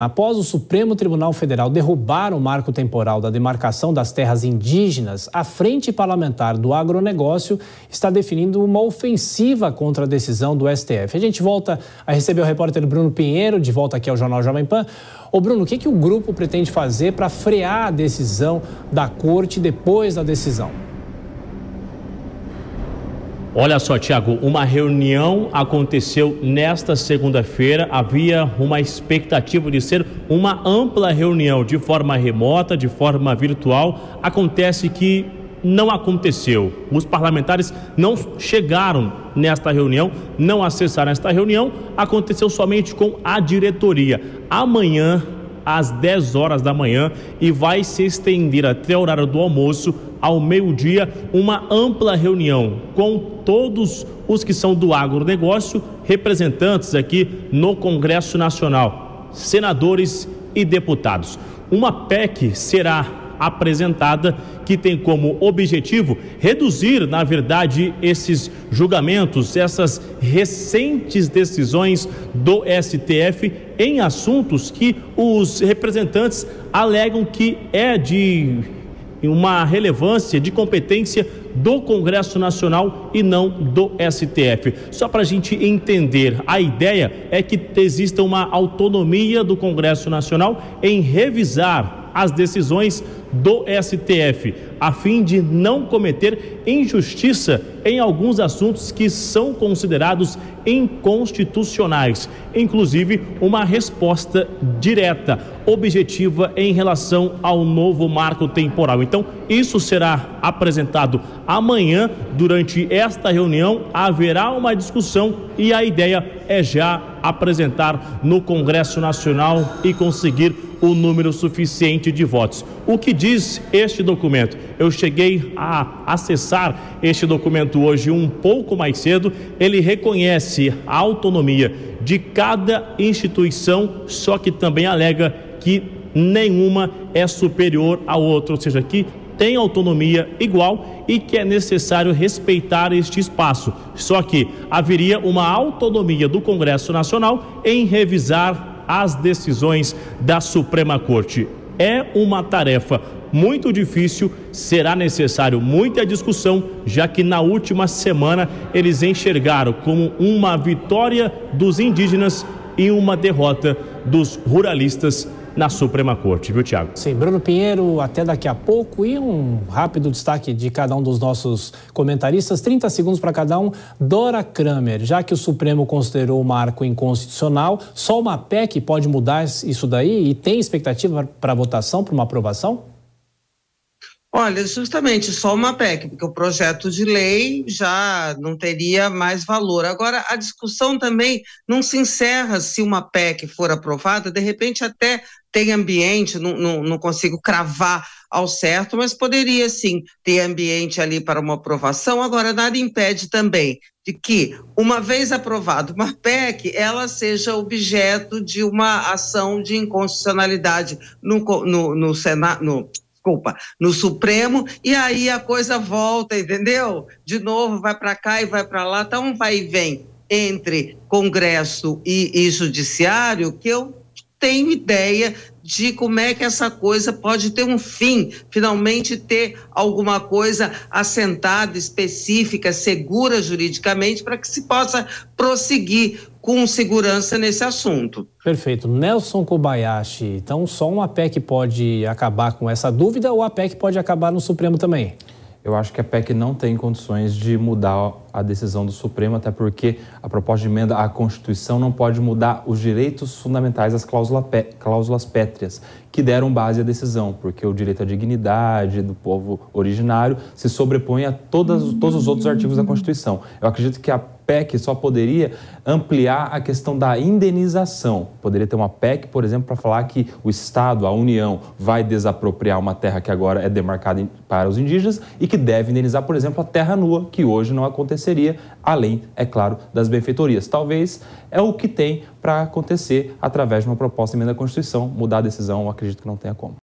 Após o Supremo Tribunal Federal derrubar o marco temporal da demarcação das terras indígenas, a Frente Parlamentar do Agronegócio está definindo uma ofensiva contra a decisão do STF. A gente volta a receber o repórter Bruno Pinheiro, de volta aqui ao Jornal Jovem Pan. Ô Bruno, o que o grupo pretende fazer para frear a decisão da Corte depois da decisão? Olha só, Tiago, uma reunião aconteceu nesta segunda-feira. Havia uma expectativa de ser uma ampla reunião de forma remota, de forma virtual. Acontece que não aconteceu. Os parlamentares não chegaram nesta reunião, não acessaram esta reunião. Aconteceu somente com a diretoria. Amanhã, às 10 horas da manhã, e vai se estender até o horário do almoço, ao meio-dia, uma ampla reunião com todos os que são do agronegócio, representantes aqui no Congresso Nacional, senadores e deputados. Uma PEC será apresentada que tem como objetivo reduzir, na verdade, esses julgamentos, essas recentes decisões do STF em assuntos que os representantes alegam que é de uma relevância, de competência do Congresso Nacional e não do STF. Só para a gente entender, a ideia é que exista uma autonomia do Congresso Nacional em revisar as decisões do STF, a fim de não cometer injustiça em alguns assuntos que são considerados inconstitucionais, inclusive uma resposta direta, objetiva em relação ao novo marco temporal. Então, isso será apresentado amanhã. Durante esta reunião haverá uma discussão e a ideia é já apresentar no Congresso Nacional e conseguir o número suficiente de votos. O que diz este documento? Eu cheguei a acessar este documento hoje um pouco mais cedo. Ele reconhece a autonomia de cada instituição, só que também alega que nenhuma é superior à outra, ou seja, que tem autonomia igual e que é necessário respeitar este espaço. Só que haveria uma autonomia do Congresso Nacional em revisar as decisões da Suprema Corte. É uma tarefa muito difícil, será necessário muita discussão, já que na última semana eles enxergaram como uma vitória dos indígenas e uma derrota dos ruralistas na Suprema Corte, viu, Tiago? Sim, Bruno Pinheiro, até daqui a pouco. E um rápido destaque de cada um dos nossos comentaristas, 30 segundos para cada um. Dora Kramer, já que o Supremo considerou o marco inconstitucional, só uma PEC pode mudar isso daí e tem expectativa para votação, para uma aprovação? Olha, justamente só uma PEC, porque o projeto de lei já não teria mais valor. Agora, a discussão também não se encerra se uma PEC for aprovada, de repente até tem ambiente, não consigo cravar ao certo, mas poderia sim ter ambiente ali para uma aprovação. Agora, nada impede também de que, uma vez aprovada uma PEC, ela seja objeto de uma ação de inconstitucionalidade no Senado, no Supremo, e aí a coisa volta, entendeu? De novo, vai para cá e vai para lá, tá um vai e vem entre Congresso e Judiciário, que eu tenho ideia de como é que essa coisa pode ter um fim, finalmente ter alguma coisa assentada, específica, segura juridicamente, para que se possa prosseguir com segurança nesse assunto. Perfeito. Nelson Kobayashi, então só uma PEC pode acabar com essa dúvida ou a PEC pode acabar no Supremo também? Eu acho que a PEC não tem condições de mudar a decisão do Supremo, até porque a proposta de emenda à Constituição não pode mudar os direitos fundamentais, as cláusulas pétreas, que deram base à decisão, porque o direito à dignidade do povo originário se sobrepõe a todos os outros artigos da Constituição. Eu acredito que a PEC só poderia ampliar a questão da indenização. Poderia ter uma PEC, por exemplo, para falar que o Estado, a União, vai desapropriar uma terra que agora é demarcada para os indígenas e que deve indenizar, por exemplo, a terra nua, que hoje não aconteceria, além, é claro, das benfeitorias. Talvez é o que tem para acontecer através de uma proposta de emenda à Constituição. Mudar a decisão, eu acredito que não tenha como.